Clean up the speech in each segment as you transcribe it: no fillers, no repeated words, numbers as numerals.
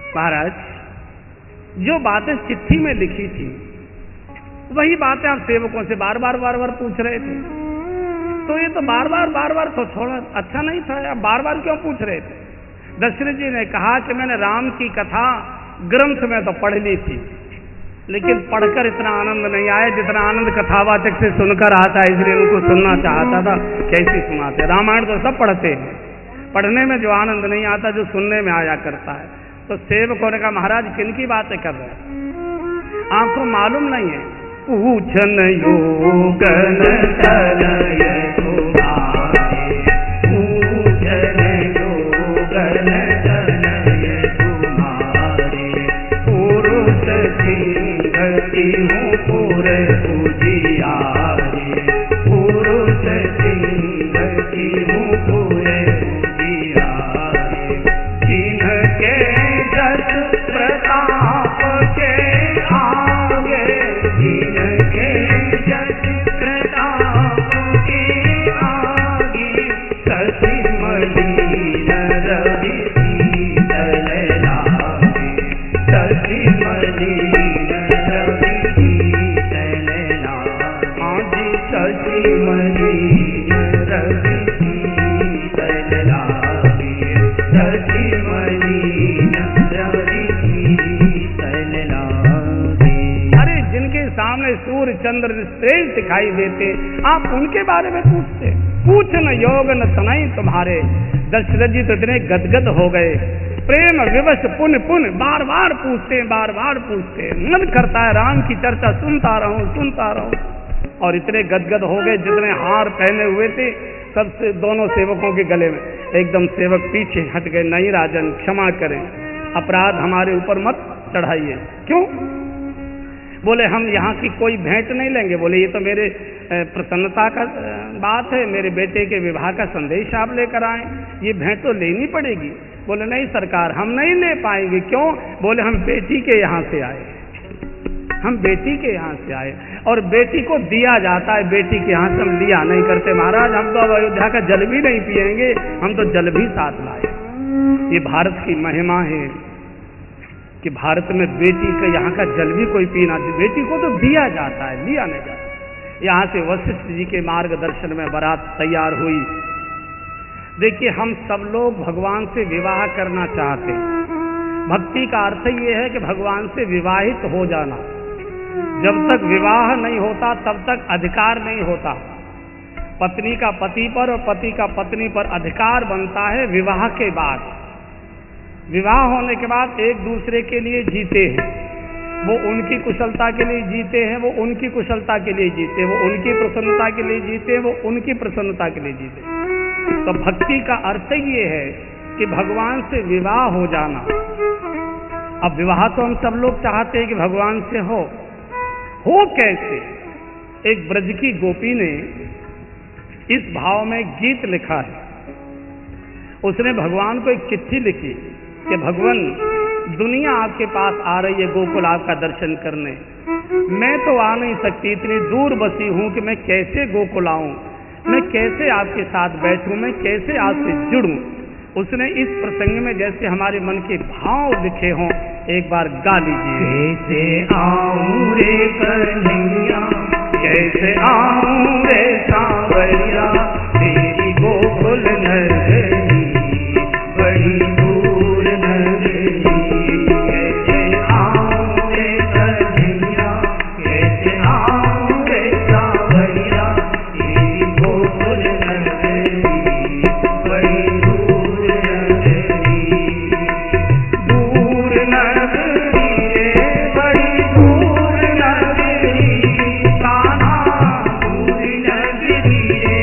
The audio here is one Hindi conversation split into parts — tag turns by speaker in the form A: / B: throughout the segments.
A: महाराज, जो बातें चिट्ठी में लिखी थी वही बातें आप सेवकों से बार बार पूछ रहे थे, तो ये तो बार बार तो थोड़ा अच्छा नहीं था, आप बार बार क्यों पूछ रहे थे? दशरथ जी ने कहा कि मैंने राम की कथा ग्रंथ में तो पढ़ ली थी, लेकिन पढ़कर इतना आनंद नहीं आया जितना आनंद कथावाचक से सुनकर आता है, इसलिए उनको सुनना चाहता था। कैसे सुनाते? रामायण तो सब पढ़ते हैं, पढ़ने में जो आनंद नहीं आता जो सुनने में आया करता है। तो सेवकों ने कहा महाराज किनकी बातें कर रहे हैं, आपको मालूम नहीं है? पूछन योगन तनय तुम्हारे, पूछन योगन तनय तुम्हारे, पुरुष सिंगति हूँ पूरे उजियारे, पुरुष सिंगति हूँ पूरे उजियारे, जिनके जस प्रताप के आगे, जिनके जस प्रताप के आगे, सती मलिन रवि शीतल लागे, सती मलिन रवि शीतल लागे, आजी सती मलिन रवि शीतल लागे, सती मलिन रवि शीतल लागे। अरे जिनके सामने सूर्य चंद्र श्रेष्ठ दिखाई देते, आप उनके बारे में पूछते? पूछ न योग न तनय तुम्हारे। दशरथ जी तो इतने गदगद हो गए, प्रेम विवश पुन पुन बार बार पूछते, मन करता है राम की चर्चा सुनता रहूं, और इतने गदगद हो गए जितने हार पहने हुए थे सबसे दोनों सेवकों के गले में। एकदम सेवक पीछे हट गए, नहीं राजन क्षमा करें, अपराध हमारे ऊपर मत चढ़ाइए। क्यों? बोले हम यहाँ की कोई भेंट नहीं लेंगे। बोले ये तो मेरे प्रसन्नता का बात है, मेरे बेटे के विवाह का संदेश आप लेकर आए, ये भेंट तो लेनी पड़ेगी। बोले नहीं सरकार हम नहीं ले पाएंगे। क्यों? बोले हम बेटी के यहाँ से आए, हम बेटी के यहाँ से आए, और बेटी को दिया जाता है, बेटी के यहाँ से हम लिया नहीं करते महाराज। हम तो अब अयोध्या का जल भी नहीं पिएंगे, हम तो जल भी साथ लाए। ये भारत की महिमा है कि भारत में बेटी के यहाँ का जल भी कोई पीना, बेटी को तो दिया जाता है, लिया नहीं जाता। यहाँ से वशिष्ठ जी के मार्गदर्शन में बारात तैयार हुई। देखिए हम सब लोग भगवान से विवाह करना चाहते हैं। भक्ति का अर्थ ये है कि भगवान से विवाहित हो जाना। जब तक विवाह नहीं होता तब तक अधिकार नहीं होता। पत्नी का पति पर और पति का पत्नी पर अधिकार बनता है विवाह के बाद। विवाह होने के बाद एक दूसरे के लिए जीते हैं, वो उनकी कुशलता के लिए जीते हैं, वो उनकी कुशलता के लिए जीते हैं, वो उनकी प्रसन्नता के लिए जीते हैं, वो उनकी प्रसन्नता के लिए जीते हैं। तो भक्ति का अर्थ ये है कि भगवान से विवाह हो जाना। अब विवाह तो हम सब लोग चाहते हैं कि भगवान से हो कैसे? एक ब्रज की गोपी ने इस भाव में गीत लिखा है। उसने भगवान को एक चिट्ठी लिखी कि भगवान दुनिया आपके पास आ रही है गोकुल आपका दर्शन करने, मैं तो आ नहीं सकती, इतनी दूर बसी हूं कि मैं कैसे गोकुल आऊं, मैं कैसे आपके साथ बैठूं, मैं कैसे आपसे जुड़ूं। उसने इस प्रसंग में जैसे हमारे मन के भाव लिखे हों एक बार गा लीजिए। कैसे आऊं रे कन्हैया, कैसे आऊं रे सांवरिया, तेरी गोकुल नगरी बड़ी दूर नगरी। कैसे आऊं रे कन्हैया, कैसे आऊं रे सांवरिया, तेरी गोकुल नगरी बड़ी दूर नगरी। दूर नगरी रे बड़ी दूर नगरी, कान्हा दूर नगरी रे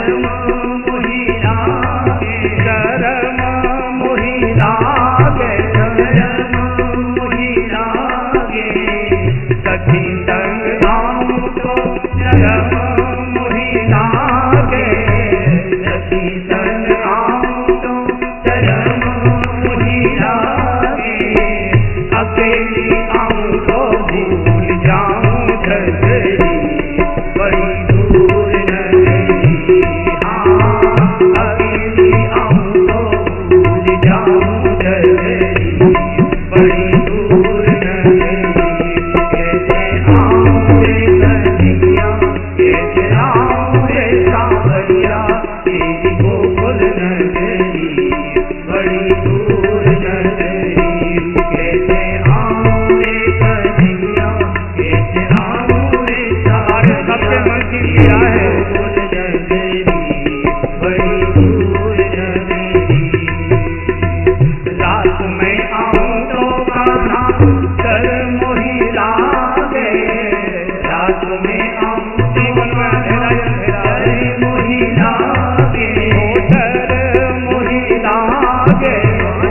B: चरम मोहि लागे,
A: चरम मोहि लागे,
B: चरम मोहि लागे,
A: सखी संग आऊं तो चरम मोहि लागे,
B: सखी संग आऊं तो चरम मोहि लागे,
A: अकेली आऊं तो भूल जाऊं धरती,
B: बड़ी दूर नगरी, हाँ अकेली आऊं तो भूल जाऊं धरती, बड़ी दूर नगरी, कैसे आऊं रे कन्हैया, कैसे आऊं रे सांवरिया, तेरी गोकुल नगरी, बड़ी दूर नगरी, कैसे आऊं रे कन्हैया, कैसे आऊं रे
A: सबसे
B: सांवरिया,
A: मन की क्रिया है।
B: गोकुल नगरी, बड़ी दूर नगरी,
A: रात में आऊं तो कान्हा
B: कर मोहि लागे, रात में आऊं तो
A: जीवन में अंधेरा ही अंधेरा
B: कर
A: है।
B: मोहि लागे,
A: डर मोहि लागे,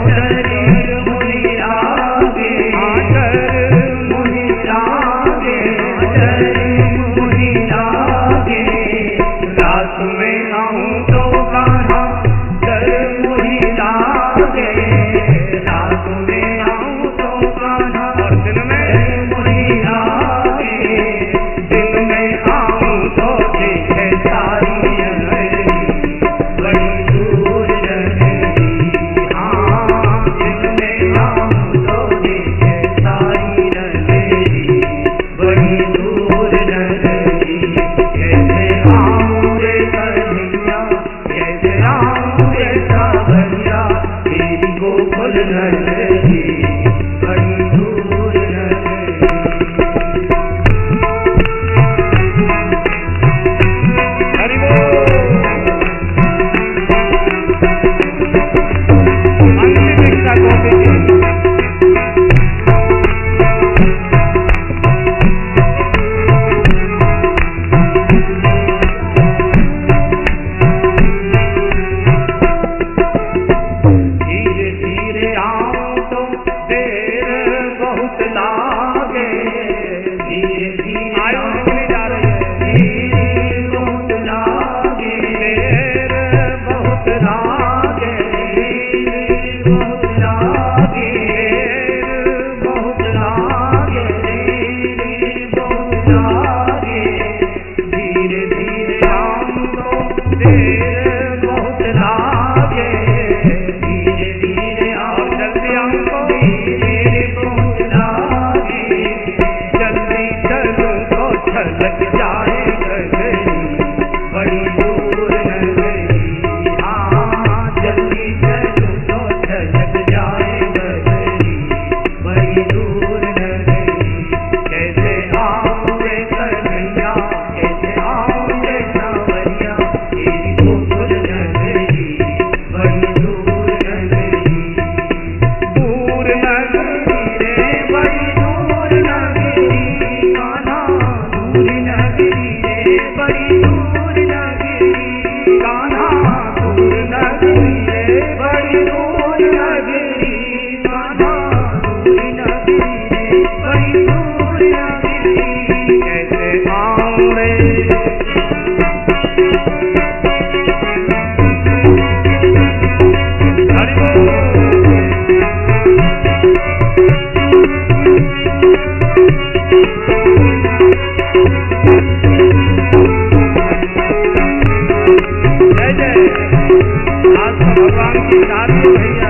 B: डर मोहि लागे,
A: डर
B: मोहि लागे, डर मोहि लागे, रात में आऊं तो कान्हा डर मोहि लागे, रात में आऊं तो कान्हा
A: और दिन में
B: डर मोहि लागे,
A: दिन में आऊं तो देखे सारी
B: नगरी, बड़ी दूर नगरी, हाँ दिन में आऊं तो देखे सारी नगरी, बड़ी दूर नगरी, कैसे आऊं रे कन्हैया, कैसे आऊं रे सांवरिया, तेरी गोकुल नगरी, बड़ी दूर नगरी।
A: हरि बोल। अंतिम इच्छा गोपी की।
B: धीरे धीरे आऊं तो देर बहुत लागे, धीरे धीरे
A: आयु
B: आऊं
A: निकली जा रही है।
B: देर बहुत लागे,
A: देर बहुत
B: लागे, देर बहुत लागे, देर बहुत लागे, देर बहुत लागे, धीरे धीरे आऊं तो देर बहुत लागे, धीरे धीरे आऊं
A: जल्दी आऊं तो
B: धीरे बहुत लागे,
A: जल्दी चलूं तो छलक जाए गगरी,
B: बड़ी दूर नगरी, हाँ जल्दी चलूं तो छलक जाए गगरी, बड़ी दूर नगरी, कैसे आऊं रे कन्हैया, कैसे आऊं रे सांवरिया, तेरी गोकुल नगरी, बड़ी दूर नगरी,
A: दूर नगरी
B: रे बड़ी दूर नगरी, कान्हा दूर नगरी रे बड़ी दूर नगरी, कान्हा दूर नगरी रे बड़ी दूर नगरी, कान्हा दूर नगरी रे बड़ी दूर नगरी,
A: कैसे आऊं रे हरि बोल। जय जय। आज तो भगवान की शादी है भैया।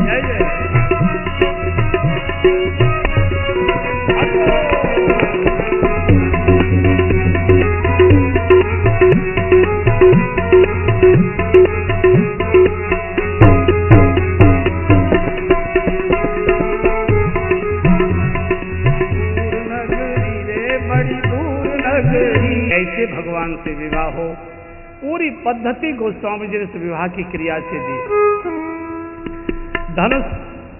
A: जय जय। हरि बोल। पद्धति गोस्वामी जी ने इस विवाह की क्रिया से दी। धनुष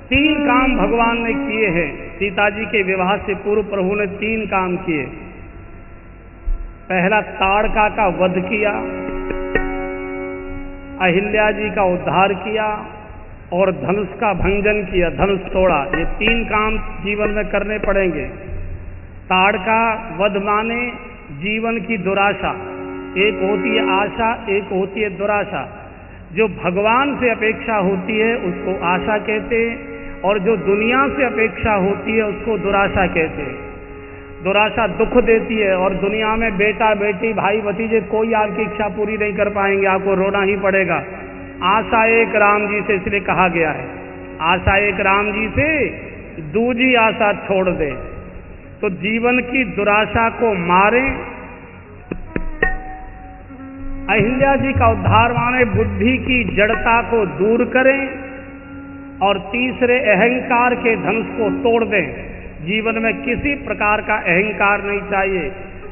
A: 3 काम भगवान ने किए हैं। सीता जी के विवाह से पूर्व प्रभु ने 3 काम किए। पहला, ताड़का का वध किया, अहिल्या जी का उद्धार किया और धनुष का भंजन किया, धनुष तोड़ा। ये 3 काम जीवन में करने पड़ेंगे। ताड़का वध माने जीवन की दुराशा, एक होती है आशा, एक होती है दुराशा। जो भगवान से अपेक्षा होती है उसको आशा कहते हैं और जो दुनिया से अपेक्षा होती है उसको दुराशा कहते हैं। दुराशा दुख देती है और दुनिया में बेटा बेटी भाई भतीजे कोई आपकी इच्छा पूरी नहीं कर पाएंगे, आपको रोना ही पड़ेगा। आशा एक राम जी से इसलिए कहा गया है, आशा एक राम जी से दूजी आशा छोड़ दे। तो जीवन की दुराशा को मारें। अहिल्या जी का उद्धार माने बुद्धि की जड़ता को दूर करें और तीसरे, अहंकार के धनुष को तोड़ दें। जीवन में किसी प्रकार का अहंकार नहीं चाहिए।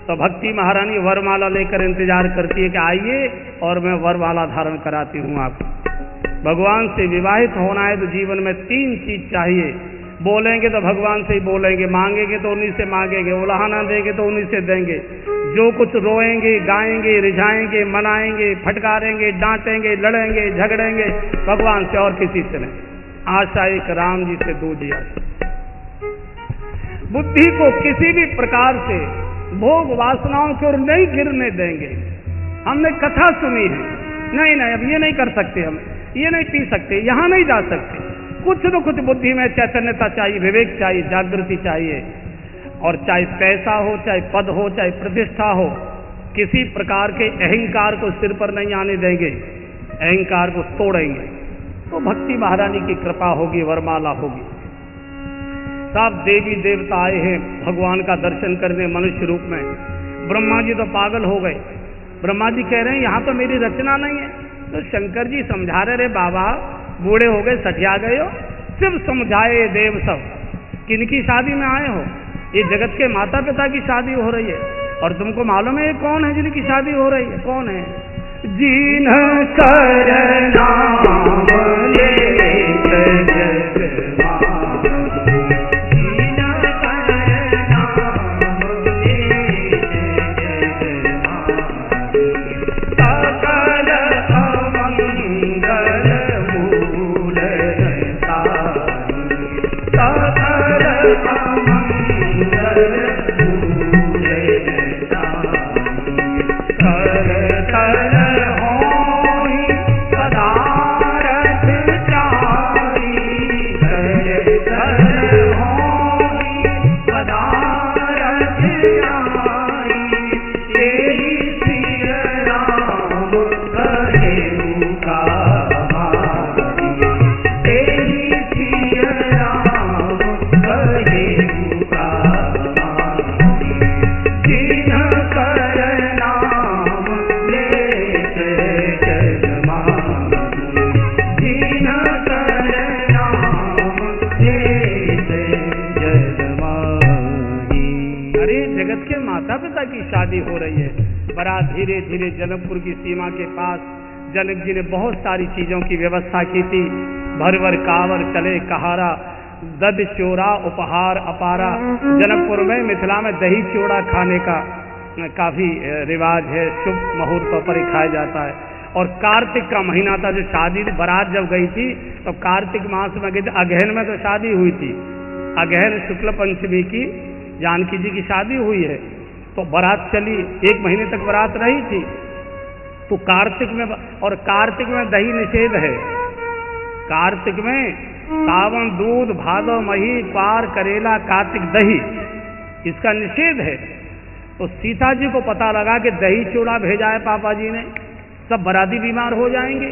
A: तो भक्ति महारानी वरमाला लेकर इंतजार करती है कि आइए और मैं वरमाला धारण कराती हूँ आपको। भगवान से विवाहित होना है तो जीवन में 3 चीज चाहिए। बोलेंगे तो भगवान से ही बोलेंगे, मांगेंगे तो उन्हीं से मांगेंगे, उलाहना देंगे तो उन्हीं से देंगे। जो कुछ रोएंगे, गाएंगे, रिझाएंगे, मनाएंगे, फटकारेंगे, डांटेंगे, लड़ेंगे, झगड़ेंगे, भगवान से और किसी से नहीं। आशा एक राम जी से दूजी आशा। बुद्धि को किसी भी प्रकार से भोग वासनाओं की ओर नहीं गिरने देंगे। हमने कथा सुनी है, नहीं नहीं अब ये नहीं कर सकते, हम ये नहीं पी सकते, यहाँ नहीं जा सकते। कुछ न कुछ बुद्धि में चैतन्यता चाहिए, विवेक चाहिए, जागृति चाहिए। और चाहे पैसा हो, चाहे पद हो, चाहे प्रतिष्ठा हो, किसी प्रकार के अहंकार को सिर पर नहीं आने देंगे, अहंकार को तोड़ेंगे। तो भक्ति महारानी की कृपा होगी, वरमाला होगी। सब देवी देवता आए हैं भगवान का दर्शन करने मनुष्य रूप में। ब्रह्मा जी तो पागल हो गए। ब्रह्मा जी कह रहे हैं यहाँ तो मेरी रचना नहीं है। तो शंकर जी समझा रहे, बाबा बूढ़े हो गए, सठिया गए हो, सिर्फ समझाए देव सब। किनकी शादी में आए हो? ये जगत के माता पिता की शादी हो रही है। और तुमको मालूम है ये कौन है जिनकी शादी हो रही है? कौन है?
B: जीन करना
A: शादी हो रही है। बड़ा धीरे धीरे जनकपुर की सीमा के पास जनक जी ने बहुत सारी चीजों की व्यवस्था की थी। भर भर कावर चले कहारा, दध चोरा उपहार अपारा। जनकपुर में मिथिला में दही चोड़ा खाने का काफी रिवाज है, शुभ मुहूर्तों पर ही खाया जाता है। और कार्तिक का महीना था, जो शादी बारात जब गई थी तो कार्तिक मास में गई थी। अगहन में तो शादी हुई थी, अगहन शुक्ल पंचमी की जानकी जी की शादी हुई है। तो बारात चली, 1 महीने तक बारात रही थी। तो कार्तिक में, और कार्तिक में दही निषेध है। कार्तिक में सावन दूध, भादव मही, पार करेला, कार्तिक दही, इसका निषेध है। तो सीता जी को पता लगा कि दही चूड़ा भेजा है पापा जी ने, सब बराती बीमार हो जाएंगे।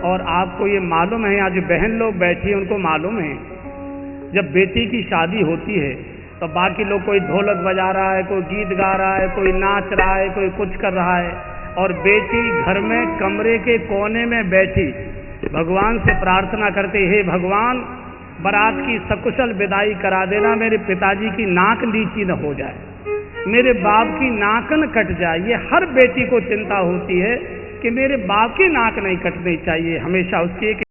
A: और आपको ये मालूम है, आज बहन लोग बैठी हैं उनको मालूम है, जब बेटी की शादी होती है तो बाकी लोग, कोई ढोलक बजा रहा है, कोई गीत गा रहा है, कोई नाच रहा है, कोई कुछ कर रहा है, और बेटी घर में कमरे के कोने में बैठी भगवान से प्रार्थना करते, हे भगवान बारात की सकुशल विदाई करा देना, मेरे पिताजी की नाक नीची न हो जाए, मेरे बाप की नाक न कट जाए। ये हर बेटी को चिंता होती है कि मेरे बाप की नाक नहीं कटनी चाहिए, हमेशा उसकी एक